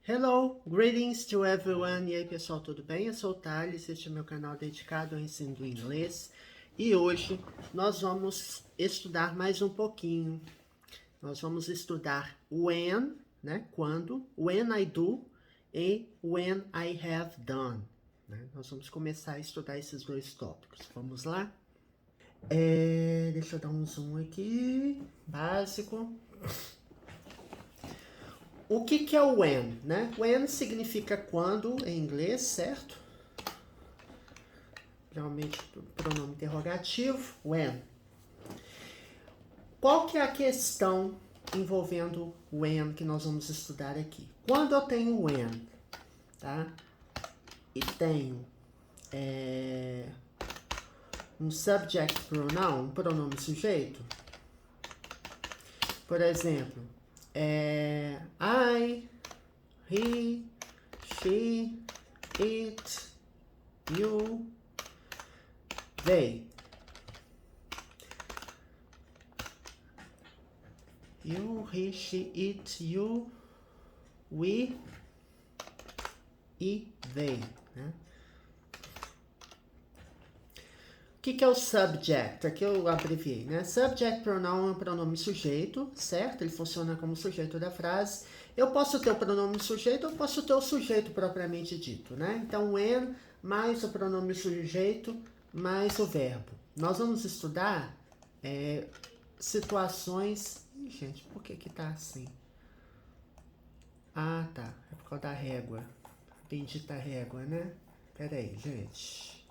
Hello, greetings to everyone. E aí pessoal, tudo bem? Eu sou o Thales, este é meu canal dedicado ao ensino do inglês. E hoje nós vamos estudar mais um pouquinho. Nós vamos estudar when, né? Quando, when I do e when I have done. Né? Nós vamos começar a estudar esses dois tópicos. Vamos lá? Deixa eu dar um zoom aqui, básico. O que é o when, né? When significa quando em inglês, certo? Geralmente pronome interrogativo, when. Qual que é a questão envolvendo when que nós vamos estudar aqui? Quando eu tenho when, tá? E tenho um subject pronoun, um pronome sujeito. Por exemplo, I, he, she, it, you, they. You, he, she, it, you, we e they. Né? O que é o subject? Aqui eu abreviei, né? Subject pronoun é um pronome sujeito, certo? Ele funciona como sujeito da frase. Eu posso ter o pronome sujeito, eu posso ter o sujeito propriamente dito, né? Então, when mais o pronome sujeito mais o verbo. Nós vamos estudar situações... Ih, gente, por que tá assim? Ah, tá. É por causa da régua. Bendita régua, né? Pera aí, gente.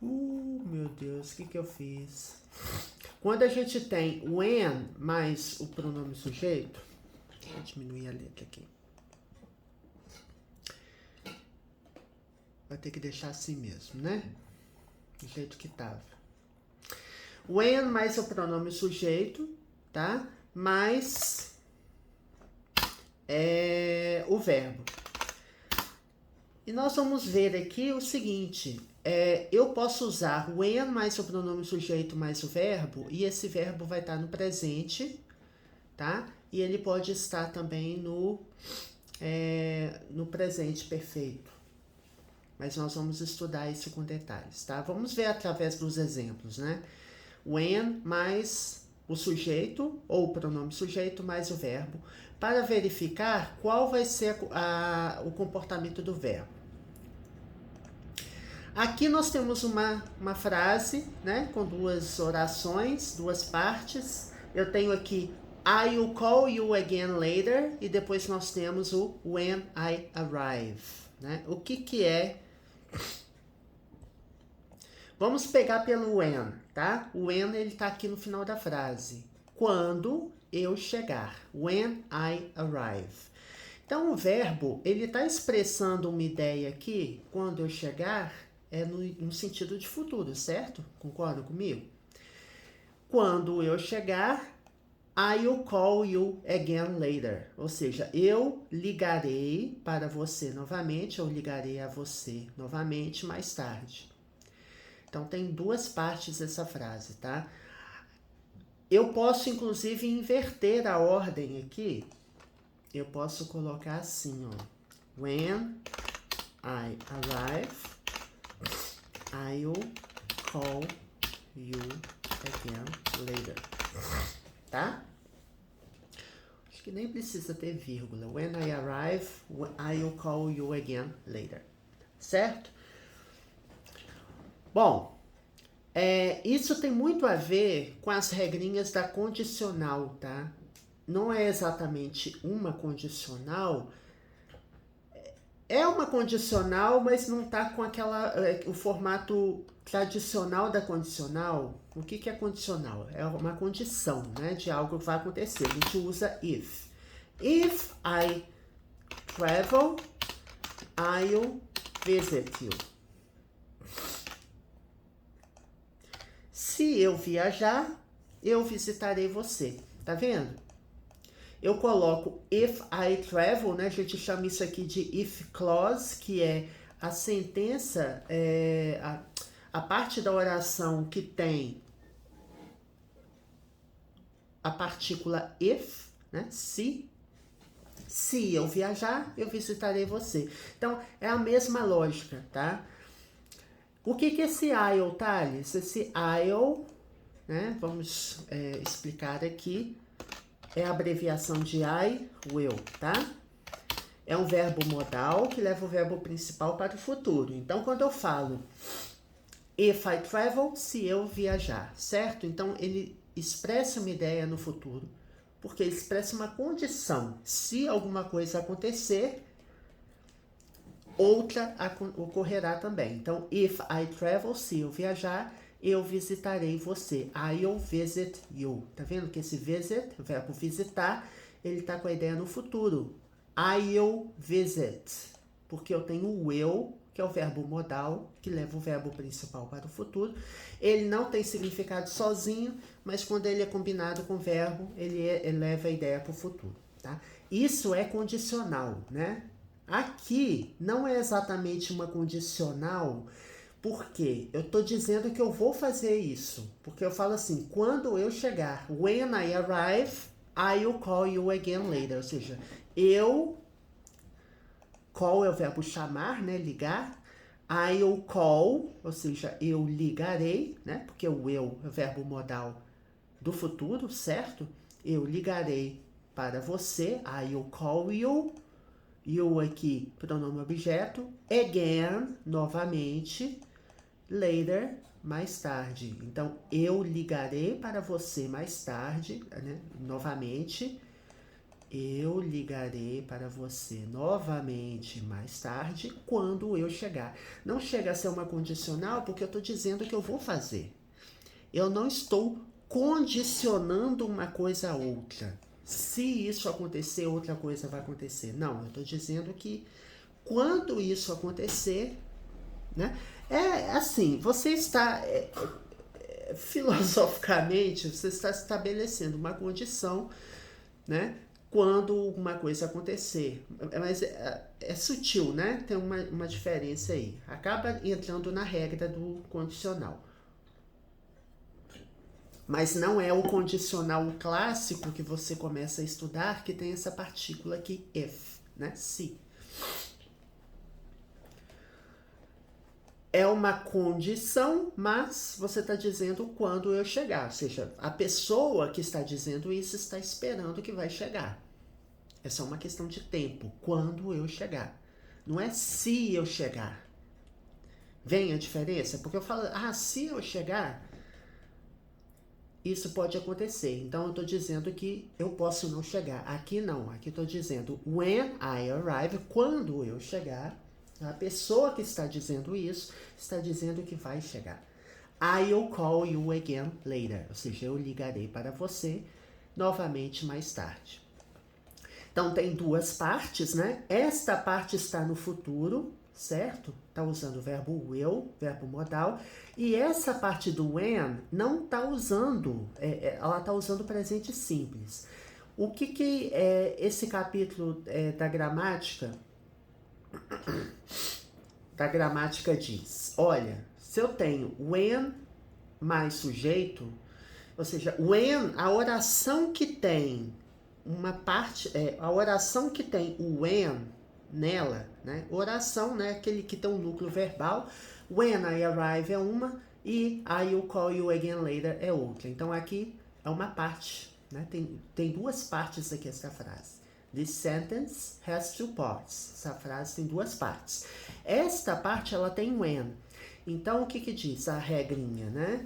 Meu Deus, o que eu fiz? Quando a gente tem when mais o pronome sujeito, vou diminuir a letra aqui. Vai ter que deixar assim mesmo, né? Do jeito que tava. When mais o pronome sujeito, tá? Mais o verbo. E nós vamos ver aqui o seguinte, eu posso usar when mais o pronome sujeito mais o verbo, e esse verbo vai estar no presente, tá? E ele pode estar também no presente perfeito. Mas nós vamos estudar isso com detalhes, tá? Vamos ver através dos exemplos, né? When mais o sujeito, ou o pronome sujeito, mais o verbo, para verificar qual vai ser o comportamento do verbo. Aqui nós temos uma frase, né, com duas orações, duas partes. Eu tenho aqui, I will call you again later, e depois nós temos o when I arrive, né? O que é? Vamos pegar pelo when, tá? O when, ele tá aqui no final da frase. Quando eu chegar. When I arrive. Então, o verbo, ele tá expressando uma ideia aqui, quando eu chegar, no sentido de futuro, certo? Concordam comigo? Quando eu chegar, I'll call you again later. Ou seja, eu ligarei para você novamente, eu ligarei a você novamente mais tarde. Então, tem duas partes essa frase, tá? Eu posso, inclusive, inverter a ordem aqui. Eu posso colocar assim, ó. When I arrive, I'll call you again later. Tá? Acho que nem precisa ter vírgula. When I arrive, I'll call you again later. Certo? Bom, isso tem muito a ver com as regrinhas da condicional, tá? Não é exatamente uma condicional. É uma condicional, mas não tá com o formato tradicional da condicional. O que é condicional? É uma condição, né, de algo que vai acontecer. A gente usa if. If I travel, I'll visit you. Se eu viajar, eu visitarei você. Tá vendo? Eu coloco if I travel, né? A gente chama isso aqui de if clause, que é a sentença, a parte da oração que tem a partícula if, né? Se Se eu viajar, eu visitarei você. Então, é a mesma lógica, tá? O que é esse I'll, Thales? Esse I'll, né? Vamos explicar aqui. É a abreviação de I will, tá? É um verbo modal que leva o verbo principal para o futuro. Então, quando eu falo if I travel, se eu viajar, certo? Então, ele expressa uma ideia no futuro, porque ele expressa uma condição. Se alguma coisa acontecer, outra ocorrerá também. Então, if I travel, se eu viajar, eu visitarei você. I'll visit you. Tá vendo que esse visit, o verbo visitar, ele tá com a ideia no futuro. I'll visit. Porque eu tenho o will, que é o verbo modal, que leva o verbo principal para o futuro. Ele não tem significado sozinho, mas quando ele é combinado com o verbo, ele leva a ideia para o futuro, tá? Isso é condicional, né? Aqui não é exatamente uma condicional, porque eu estou dizendo que eu vou fazer isso. Porque eu falo assim, quando eu chegar, when I arrive, I'll call you again later. Ou seja, call é o verbo chamar, né, ligar. I'll call, ou seja, eu ligarei, né, porque o will é o verbo modal do futuro, certo? Eu ligarei para você, I'll call you. You aqui, pronome objeto. Again, novamente. Later, mais tarde. Então, eu ligarei para você mais tarde, né? Novamente. Eu ligarei para você novamente mais tarde, quando eu chegar. Não chega a ser uma condicional, porque eu estou dizendo que eu vou fazer. Eu não estou condicionando uma coisa a outra. Se isso acontecer, outra coisa vai acontecer. Não, eu estou dizendo que quando isso acontecer, né? É assim, você está, filosoficamente, você está estabelecendo uma condição, né? Quando uma coisa acontecer. Mas é sutil, né? Tem uma diferença aí. Acaba entrando na regra do condicional. Mas não é o condicional clássico que você começa a estudar que tem essa partícula aqui, if, né? Se. É uma condição, mas você está dizendo quando eu chegar. Ou seja, a pessoa que está dizendo isso está esperando que vai chegar. É só uma questão de tempo, quando eu chegar. Não é se eu chegar. Vem a diferença? Porque eu falo, se eu chegar, isso pode acontecer. Então, eu estou dizendo que eu posso não chegar. Aqui não. Aqui estou dizendo when I arrive, quando eu chegar. A pessoa que está dizendo isso está dizendo que vai chegar. I'll call you again later. Ou seja, eu ligarei para você novamente mais tarde. Então, tem duas partes, né? Esta parte está no futuro, certo? Está usando o verbo will, verbo modal. E essa parte do when não está usando, ela está usando o presente simples. O que esse capítulo da gramática diz? Olha, se eu tenho when mais sujeito, ou seja, when, a oração que tem uma parte, a oração que tem o when nela, né? Oração, né? Aquele que tem um núcleo verbal. When I arrive é uma e I'll call you again later é outra. Então aqui é uma parte, né? Tem duas partes aqui essa frase. This sentence has two parts. Essa frase tem duas partes. Esta parte ela tem when. Então o que diz a regrinha, né?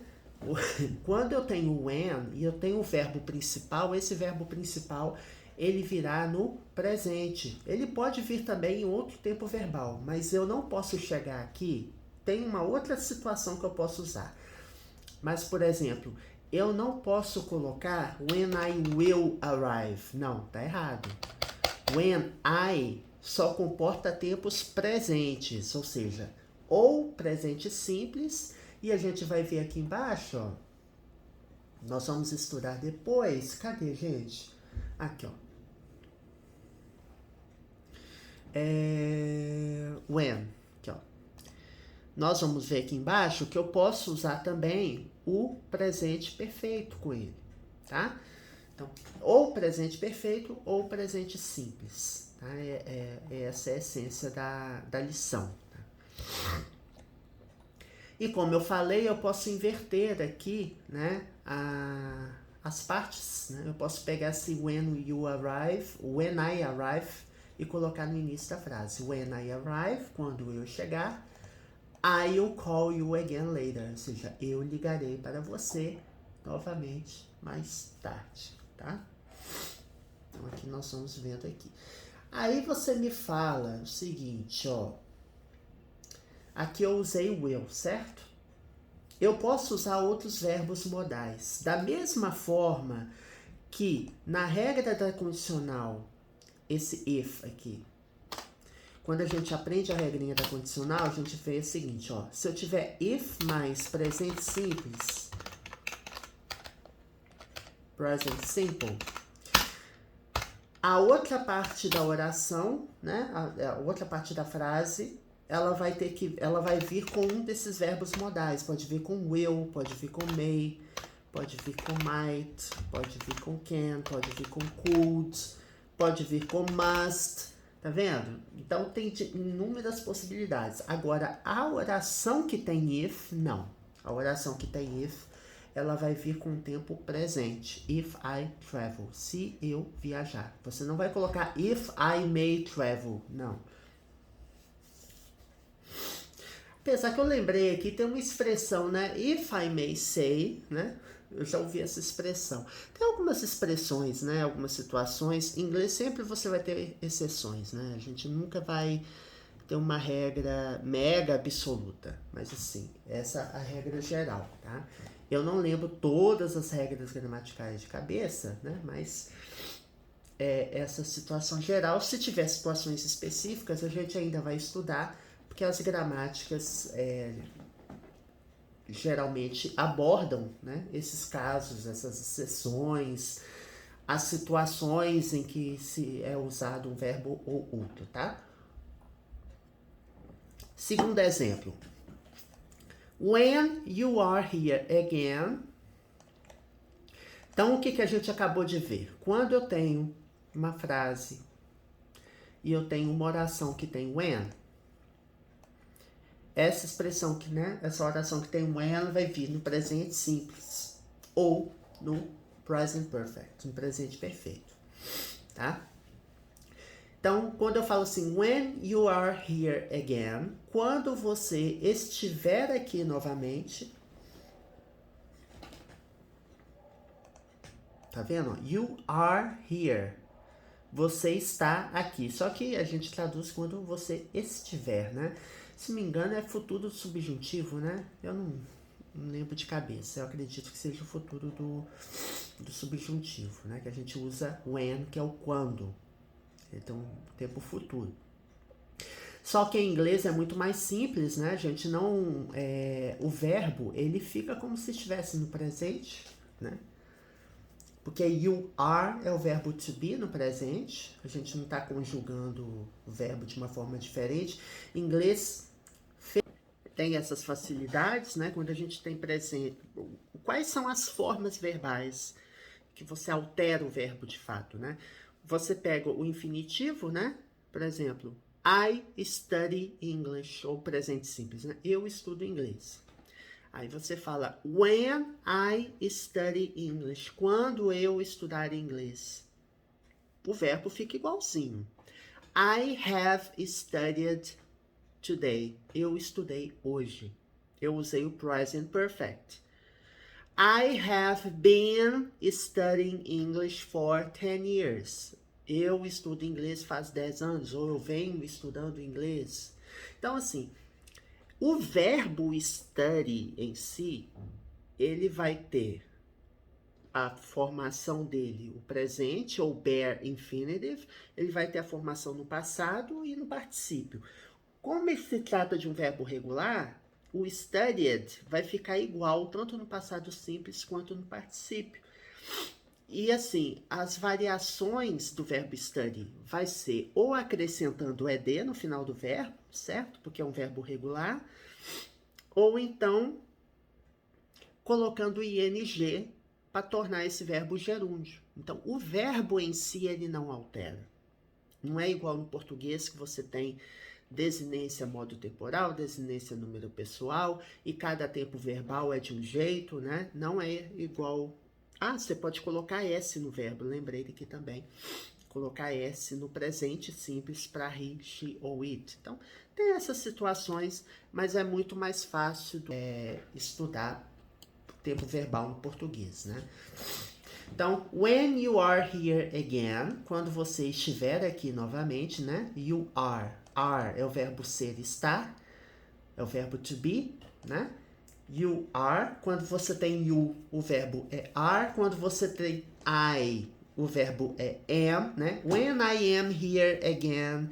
Quando eu tenho when e eu tenho o verbo principal, esse verbo principal ele virá no presente. Ele pode vir também em outro tempo verbal, mas eu não posso chegar aqui. Tem uma outra situação que eu posso usar. Mas, por exemplo, eu não posso colocar when I will arrive. Não, tá errado. When I só comporta tempos presentes, ou seja, ou presente simples. E a gente vai ver aqui embaixo, ó. Nós vamos estudar depois. Cadê, gente? Aqui, ó. When. Aqui, ó. Nós vamos ver aqui embaixo que eu posso usar também o presente perfeito com ele, tá? Então, ou presente perfeito ou presente simples. Tá? Essa é a essência da lição. Tá? E como eu falei, eu posso inverter aqui, né, as partes. Né? Eu posso pegar assim, when I arrive, e colocar no início da frase. When I arrive, quando eu chegar. I'll call you again later, ou seja, eu ligarei para você novamente mais tarde, tá? Então aqui nós vamos vendo aqui. Aí você me fala o seguinte, ó. Aqui eu usei o will, certo? Eu posso usar outros verbos modais. Da mesma forma que na regra da condicional, esse if aqui, quando a gente aprende a regrinha da condicional, a gente vê o seguinte, ó. Se eu tiver if mais presente simples, present simple, a outra parte da oração, né? A outra parte da frase, ela vai vir com um desses verbos modais. Pode vir com will, pode vir com may, pode vir com might, pode vir com can, pode vir com could, pode vir com must. Tá vendo? Então tem inúmeras possibilidades. Agora, a oração que tem if, não. A oração que tem if, ela vai vir com o tempo presente. If I travel. Se eu viajar. Você não vai colocar if I may travel. Não. Apesar que eu lembrei aqui, tem uma expressão, né? If I may say, né? Eu já ouvi essa expressão. Tem algumas expressões, né? Algumas situações. Em inglês sempre você vai ter exceções, né? A gente nunca vai ter uma regra mega absoluta. Mas assim, essa é a regra geral, tá? Eu não lembro todas as regras gramaticais de cabeça, né? Mas essa situação geral. Se tiver situações específicas, a gente ainda vai estudar, porque as gramáticas geralmente abordam, né, esses casos, essas exceções, as situações em que se é usado um verbo ou outro, tá? Segundo exemplo. When you are here again. Então, o que a gente acabou de ver? Quando eu tenho uma frase e eu tenho uma oração que tem when, essa expressão que, né, essa oração que tem when, ela vai vir no presente simples ou no present perfect, no presente perfeito, tá? Então, quando eu falo assim, when you are here again, quando você estiver aqui novamente, tá vendo? You are here. Você está aqui. Só que a gente traduz quando você estiver, né? Se não me engano, é futuro subjuntivo, né? Eu não lembro de cabeça. Eu acredito que seja o futuro do subjuntivo, né? Que a gente usa when, que é o quando. Então, tempo futuro. Só que em inglês é muito mais simples, né? A gente não... o verbo, ele fica como se estivesse no presente, né? Porque you are é o verbo to be no presente. A gente não está conjugando o verbo de uma forma diferente. Em inglês tem essas facilidades, né? Quando a gente tem presente. Quais são as formas verbais que você altera o verbo de fato, né? Você pega o infinitivo, né? Por exemplo, I study English, ou presente simples, né? Eu estudo inglês. Aí você fala, when I study English, quando eu estudar inglês. O verbo fica igualzinho. I have studied today. Eu estudei hoje. Eu usei o present perfect. I have been studying English for 10 years. Eu estudo inglês faz 10 anos, ou eu venho estudando inglês. Então, assim, o verbo study em si, ele vai ter a formação dele, o presente, ou bare infinitive, ele vai ter a formação no passado e no particípio. Como se trata de um verbo regular, o studied vai ficar igual tanto no passado simples quanto no particípio. E assim, as variações do verbo study vai ser ou acrescentando ed no final do verbo, certo? Porque é um verbo regular. Ou então colocando ing para tornar esse verbo gerúndio. Então, o verbo em si, ele não altera. Não é igual no português que você tem desinência modo temporal, desinência número pessoal, e cada tempo verbal é de um jeito, né? Não é igual... Ah, você pode colocar S no verbo, lembrei daqui também. Colocar S no presente simples para he, she ou it. Então, tem essas situações, mas é muito mais fácil estudar tempo verbal no português, né? Então, when you are here again, quando você estiver aqui novamente, né? You are. Are é o verbo ser, estar. É o verbo to be, né? You are. Quando você tem you, o verbo é are. Quando você tem I, o verbo é am, né? When I am here again.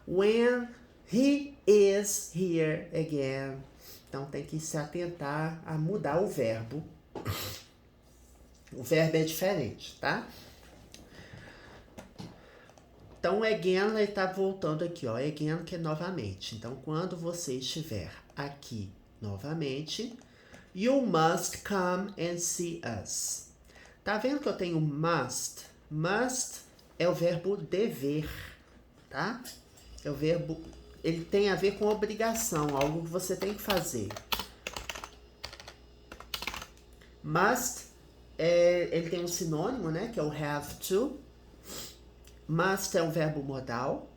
When he is here again. Então, tem que se atentar a mudar o verbo. O verbo é diferente, tá? Então, again, ele tá voltando aqui, ó. Again, que é novamente. Então, quando você estiver aqui novamente, you must come and see us. Tá vendo que eu tenho must? Must é o verbo dever, tá? É o verbo... Ele tem a ver com obrigação, algo que você tem que fazer. Must... ele tem um sinônimo, né? Que é o have to. Must é um verbo modal.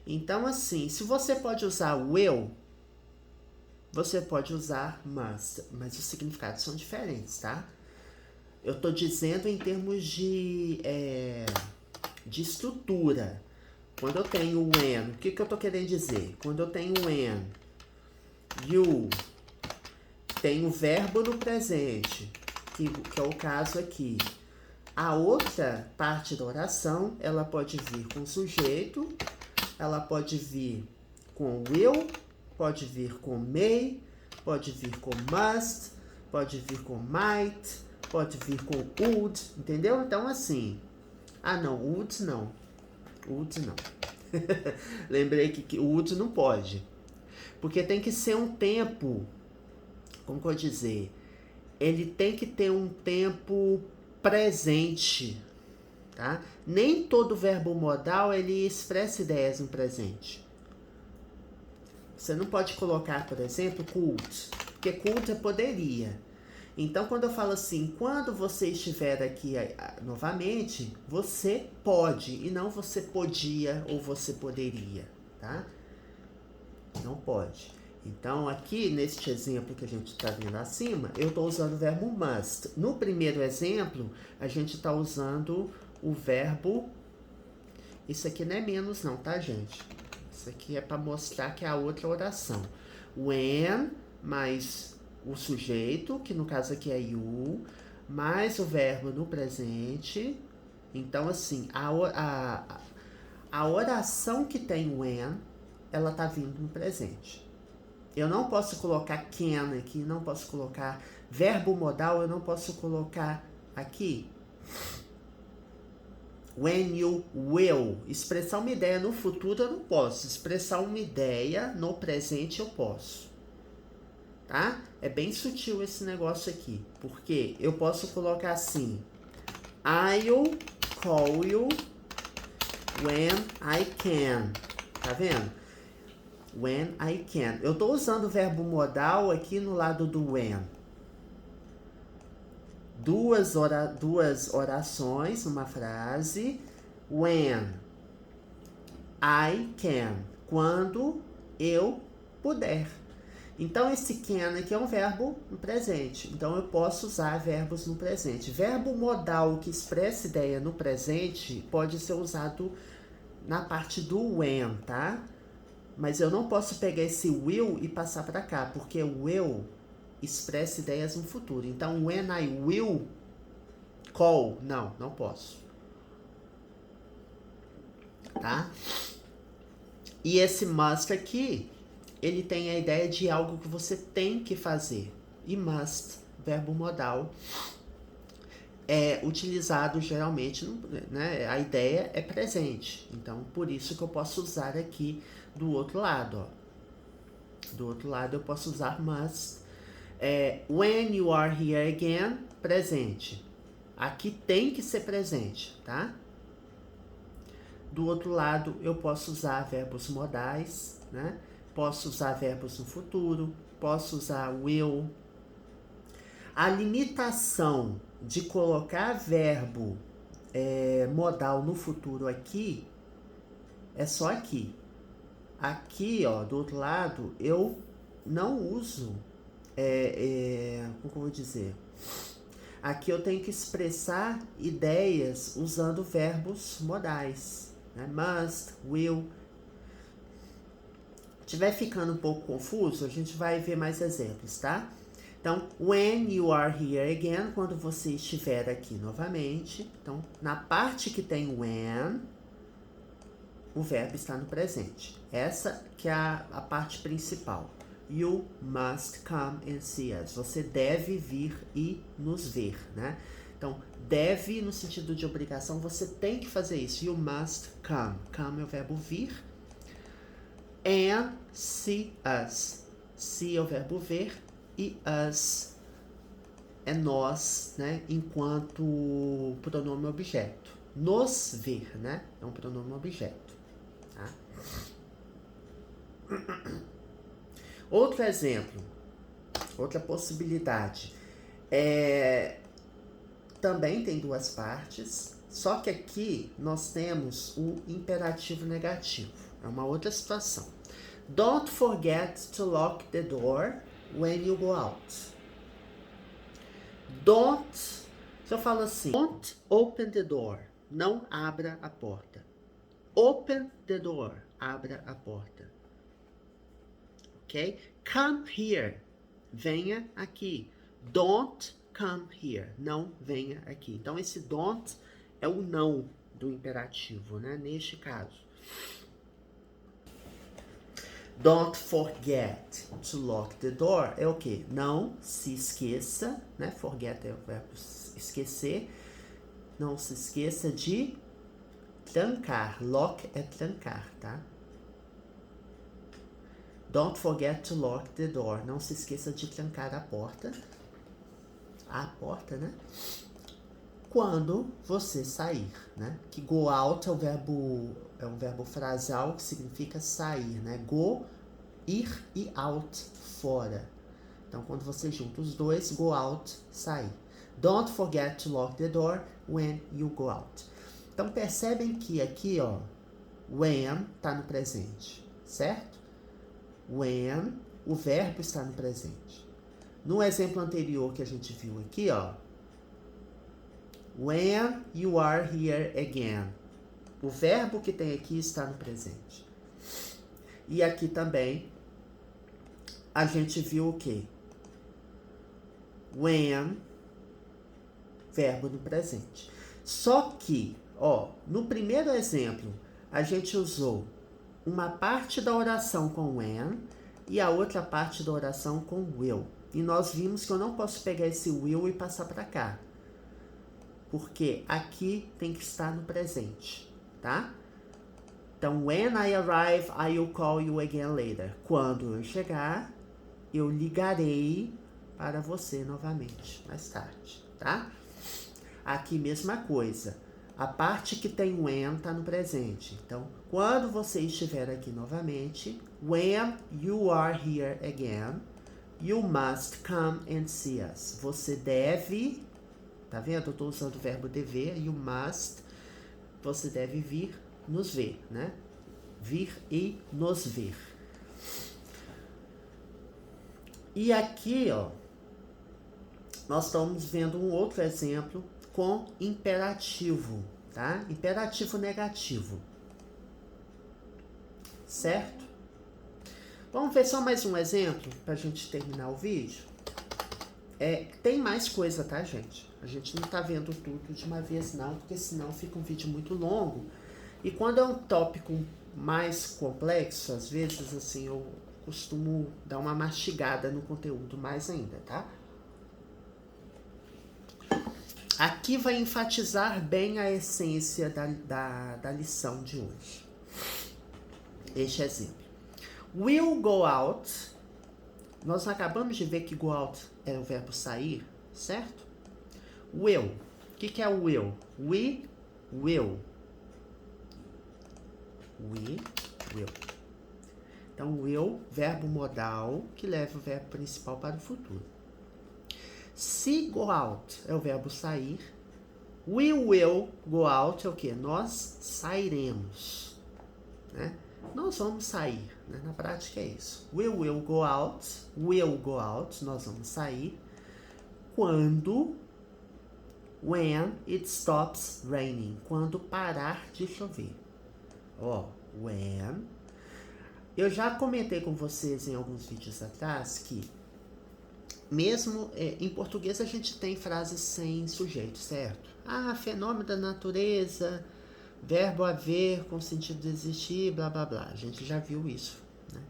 Então, assim, se você pode usar will, você pode usar must. Mas os significados são diferentes, tá? Eu tô dizendo em termos de estrutura. Quando eu tenho when, o que eu tô querendo dizer? Quando eu tenho when, you, tem o verbo no presente, que é o caso aqui. A outra parte da oração, ela pode vir com sujeito, ela pode vir com will, pode vir com may, pode vir com must, pode vir com might, pode vir com would, entendeu? Então, assim... Ah, não, would não. Would não. Lembrei que would não pode. Porque tem que ser um tempo... Como que eu vou dizer? Ele tem que ter um tempo presente, tá? Nem todo verbo modal, ele expressa ideias no presente. Você não pode colocar, por exemplo, could, porque could é poderia. Então, quando eu falo assim, quando você estiver aqui novamente, você pode, e não você podia ou você poderia, tá? Não pode. Então, aqui, neste exemplo que a gente está vendo acima, eu estou usando o verbo must. No primeiro exemplo, a gente está usando o verbo... Isso aqui não é menos não, tá, gente? Isso aqui é para mostrar que é a outra oração. When, mais o sujeito, que no caso aqui é you, mais o verbo no presente. Então, assim, a oração que tem when, ela tá vindo no presente. Eu não posso colocar can aqui, não posso colocar verbo modal, eu não posso colocar aqui. When you will. Expressar uma ideia no futuro eu não posso. Expressar uma ideia no presente eu posso. Tá? É bem sutil esse negócio aqui. Porque eu posso colocar assim. I'll call you when I can. Tá vendo? When I can. Eu tô usando o verbo modal aqui no lado do when. Duas orações, uma frase. When I can. Quando eu puder. Então, esse can aqui é um verbo no presente. Então, eu posso usar verbos no presente. Verbo modal que expressa ideia no presente pode ser usado na parte do when, tá? Mas eu não posso pegar esse will e passar para cá, porque will expressa ideias no futuro. Então, when I will call, não posso. Tá? E esse must aqui, ele tem a ideia de algo que você tem que fazer. E must, verbo modal, é utilizado geralmente, né? A ideia é presente. Então, por isso que eu posso usar aqui do outro lado, ó. Do outro lado eu posso usar must. When you are here again, presente. Aqui tem que ser presente, tá? Do outro lado, eu posso usar verbos modais, né? Posso usar verbos no futuro, posso usar will. A limitação de colocar verbo modal no futuro aqui é só aqui. Aqui, ó, do outro lado, eu não uso, como que eu vou dizer? Aqui eu tenho que expressar ideias usando verbos modais, né? Must, will. Se estiver ficando um pouco confuso, a gente vai ver mais exemplos, tá? Então, when you are here again, quando você estiver aqui novamente. Então, na parte que tem when, o verbo está no presente. Essa que é a parte principal. You must come and see us. Você deve vir e nos ver, né? Então, deve no sentido de obrigação, você tem que fazer isso. You must come. Come é o verbo vir. And see us. See é o verbo ver. E us é nós, né? Enquanto pronome objeto. Nos ver, né? É um pronome objeto. Tá? Outro exemplo, outra possibilidade, também tem duas partes, só que aqui nós temos o imperativo negativo, é uma outra situação. Don't forget to lock the door when you go out. Don't, se eu falo assim, don't open the door, não abra a porta. Open the door, abra a porta. Ok? Come here, venha aqui. Don't come here, não venha aqui. Então, esse don't é o não do imperativo, né? Neste caso. Don't forget to lock the door é o quê? Não se esqueça, né? Forget é o verbo esquecer. Não se esqueça de trancar. Lock é trancar, tá? Don't forget to lock the door. Não se esqueça de trancar a porta. A porta, né? Quando você sair, né? Que go out é um verbo frasal que significa sair, né? Go, ir e out, fora. Então, quando você junta os dois, go out, sair. Don't forget to lock the door when you go out. Então, percebem que aqui, ó, when tá no presente, certo? When, o verbo está no presente. No exemplo anterior que a gente viu aqui, ó, when you are here again. O verbo que tem aqui está no presente. E aqui também a gente viu o quê? When, verbo no presente. Só que, ó, no primeiro exemplo, a gente usou uma parte da oração com when e a outra parte da oração com will. E nós vimos que eu não posso pegar esse will e passar para cá. Porque aqui tem que estar no presente, tá? Então, when I arrive, I will call you again later. Quando eu chegar, eu ligarei para você novamente, mais tarde, tá? Aqui, mesma coisa. A parte que tem when tá no presente. Então, quando você estiver aqui novamente, when you are here again, you must come and see us. Você deve, tá vendo? Eu tô usando o verbo dever, you must. Você deve vir nos ver, né? Vir e nos ver. E aqui, ó, nós estamos vendo um outro exemplo com imperativo, tá? Imperativo negativo. Certo? Vamos ver só mais um exemplo pra gente terminar o vídeo. Tem mais coisa, tá, gente? A gente não tá vendo tudo de uma vez, não, porque senão fica um vídeo muito longo. E quando é um tópico mais complexo, às vezes, assim, eu costumo dar uma mastigada no conteúdo mais ainda, tá? Aqui vai enfatizar bem a essência da lição de hoje. Este exemplo. Will go out. Nós acabamos de ver que go out é o verbo sair, certo? Will. que é will? We will. We will. Então, will, verbo modal, que leva o verbo principal para o futuro. Se go out é o verbo sair. We will go out é o quê? Nós sairemos. Né? Nós vamos sair. Né? Na prática é isso. We will go out. Will go out. Nós vamos sair. Quando... When it stops raining. Quando parar de chover. Ó, when. Eu já comentei com vocês em alguns vídeos atrás que mesmo em português a gente tem frases sem sujeito, certo? Ah, fenômeno da natureza, verbo haver com sentido de existir, blá blá blá. A gente já viu isso, né?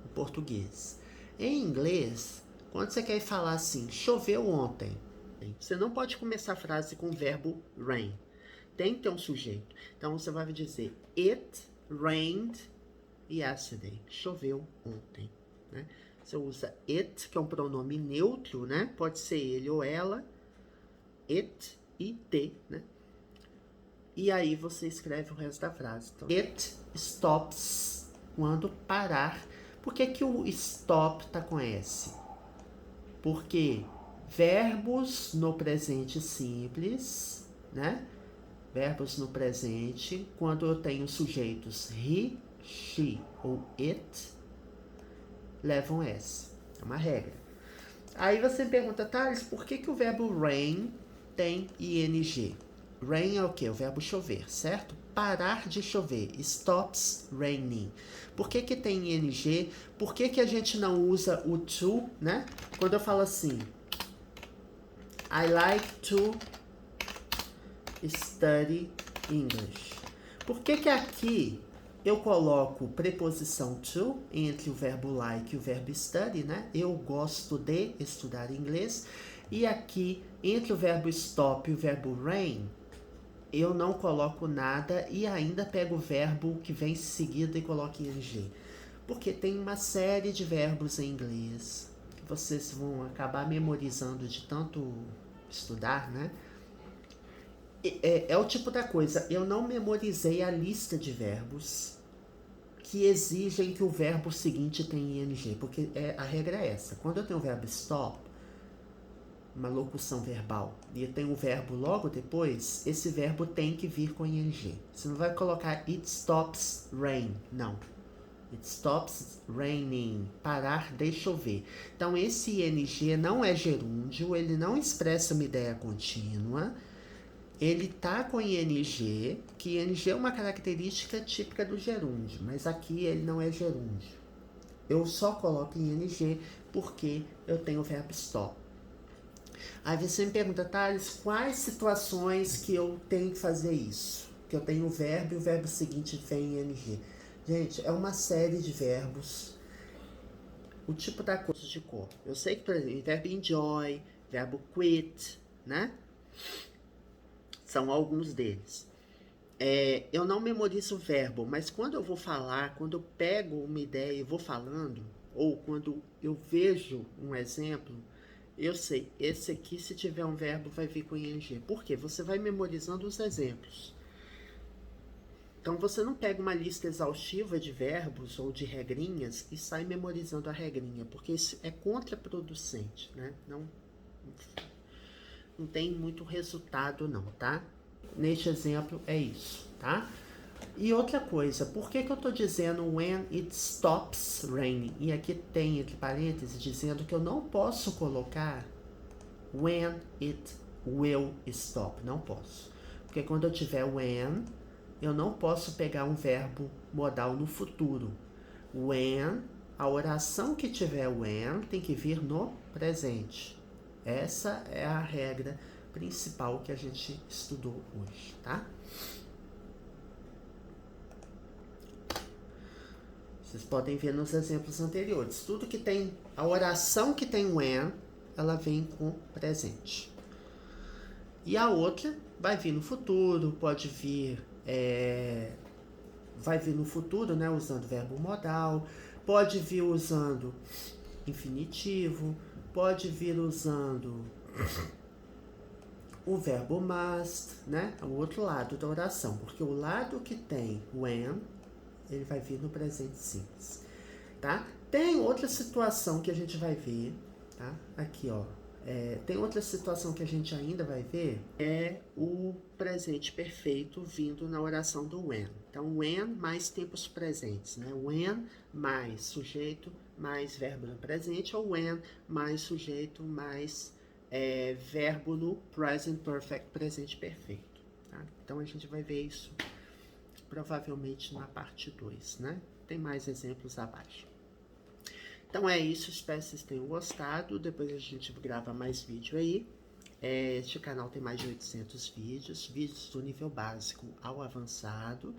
Em português. Em inglês, quando você quer falar assim, choveu ontem, você não pode começar a frase com o verbo rain. Tem que ter um sujeito. Então você vai dizer it rained yesterday. Choveu ontem, né? Você usa it, que é um pronome neutro, né? Pode ser ele ou ela. It e te, né? E aí você escreve o resto da frase. Então, it stops quando parar. Por que o stop tá com S? Porque verbos no presente simples, né? Verbos no presente, quando eu tenho sujeitos he, she ou it, levam S. É uma regra. Aí você me pergunta, Thales, por que o verbo rain tem ing? Rain é o quê? O verbo chover, certo? Parar de chover. Stops raining. Por que tem ing? Por que a gente não usa o to, né? Quando eu falo assim, I like to study English. Por que aqui eu coloco preposição to entre o verbo like e o verbo study, né? Eu gosto de estudar inglês. E aqui, entre o verbo stop e o verbo rain, eu não coloco nada e ainda pego o verbo que vem seguido e coloco ing. Porque tem uma série de verbos em inglês que vocês vão acabar memorizando de tanto estudar, né? É o tipo da coisa, eu não memorizei a lista de verbos que exigem que o verbo seguinte tenha ing, porque a regra é essa. Quando eu tenho o verbo stop, uma locução verbal, e eu tenho o verbo logo depois, esse verbo tem que vir com ing. Você não vai colocar it stops rain, não. It stops raining, parar de chover. Então esse ing não é gerúndio, ele não expressa uma ideia contínua, ele tá com ing, que ing é uma característica típica do gerúndio, mas aqui ele não é gerúndio. Eu só coloco ing porque eu tenho o verbo stop. Aí você me pergunta, Thales, quais situações que eu tenho que fazer isso? Que eu tenho o verbo e o verbo seguinte vem em ing. Gente, é uma série de verbos. O tipo da coisa de cor. Eu sei que, por exemplo, verbo enjoy, verbo quit, né? São alguns deles. Eu não memorizo o verbo, mas quando eu vou falar, quando eu pego uma ideia e vou falando, ou quando eu vejo um exemplo, eu sei, esse aqui, se tiver um verbo, vai vir com ing. Por quê? Você vai memorizando os exemplos. Então, você não pega uma lista exaustiva de verbos ou de regrinhas e sai memorizando a regrinha, porque isso é contraproducente, né? Não tem muito resultado não, tá? Neste exemplo é isso, tá? E outra coisa, por que eu tô dizendo when it stops raining? E aqui tem entre parênteses dizendo que eu não posso colocar when it will stop, não posso. Porque quando eu tiver when, eu não posso pegar um verbo modal no futuro. When, a oração que tiver when tem que vir no presente. Essa é a regra principal que a gente estudou hoje, tá? Vocês podem ver nos exemplos anteriores. Tudo que tem, a oração que tem when, ela vem com presente. E a outra vai vir no futuro, pode vir, vai vir no futuro, né, usando verbo modal, pode vir usando infinitivo, pode vir usando o verbo must, né? É o outro lado da oração, porque o lado que tem when, ele vai vir no presente simples, tá? Tem outra situação que a gente vai ver, tá? Aqui, ó. Tem outra situação que a gente ainda vai ver, é o presente perfeito vindo na oração do when. Então, when mais tempos presentes, né? When mais sujeito mais verbo no presente, ou when mais sujeito mais verbo no present perfect, presente perfeito. Tá? Então, a gente vai ver isso provavelmente na parte 2, né? Tem mais exemplos abaixo. Então é isso, espero que vocês tenham gostado. Depois a gente grava mais vídeo aí. Este canal tem mais de 800 vídeos, vídeos do nível básico ao avançado.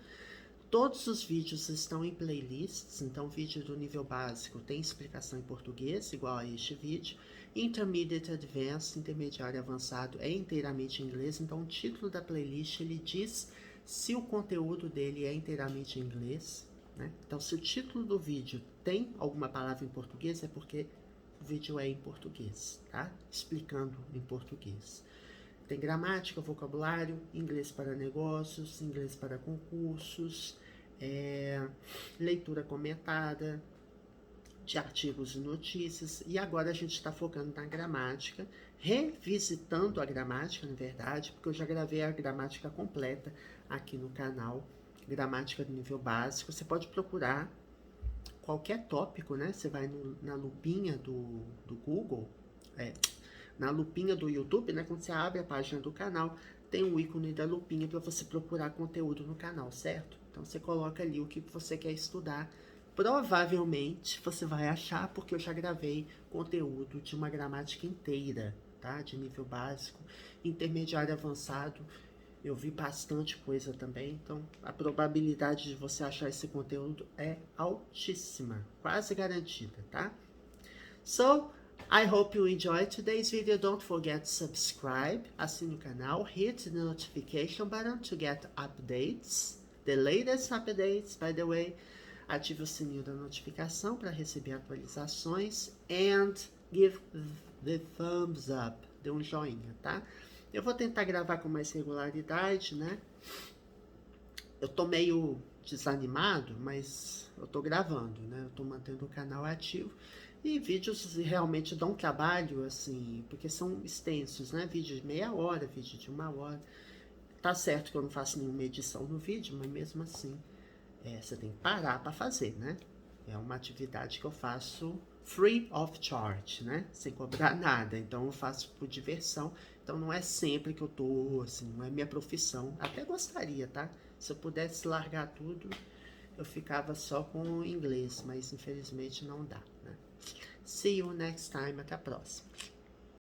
Todos os vídeos estão em playlists, então vídeo do nível básico tem explicação em português, igual a este vídeo. Intermediate Advanced, intermediário avançado, é inteiramente em inglês, então o título da playlist ele diz se o conteúdo dele é inteiramente em inglês, né? Então se o título do vídeo tem alguma palavra em português, é porque o vídeo é em português, tá? Explicando em português. Tem gramática, vocabulário, inglês para negócios, inglês para concursos, leitura comentada de artigos e notícias. E agora a gente está focando na gramática, revisitando a gramática, na verdade, porque eu já gravei a gramática completa aqui no canal, gramática do nível básico. Você pode procurar qualquer tópico, né? Você vai na lupinha do Google, na lupinha do YouTube, né? Quando você abre a página do canal, tem um ícone da lupinha para você procurar conteúdo no canal, certo? Então você coloca ali o que você quer estudar. Provavelmente você vai achar, porque eu já gravei conteúdo de uma gramática inteira, tá? De nível básico, intermediário avançado. Eu vi bastante coisa também, então a probabilidade de você achar esse conteúdo é altíssima, quase garantida, tá? So, I hope you enjoyed today's video. Don't forget to subscribe, assine o canal, hit the notification button to get updates, the latest updates, by the way. Ative o sininho da notificação para receber atualizações and give the thumbs up, dê um joinha, tá? Eu vou tentar gravar com mais regularidade, né? Eu tô meio desanimado, mas eu tô gravando, né? Eu tô mantendo o canal ativo. E vídeos realmente dão trabalho, assim, porque são extensos, né? Vídeo de meia hora, vídeo de 1 hora. Tá certo que eu não faço nenhuma edição no vídeo, mas mesmo assim, você tem que parar para fazer, né? É uma atividade que eu faço free of charge, né? Sem cobrar nada. Então eu faço por diversão. Então não é sempre que eu tô, assim, não é minha profissão. Até gostaria, tá? Se eu pudesse largar tudo, eu ficava só com inglês, mas infelizmente não dá, né? See you next time. Até a próxima.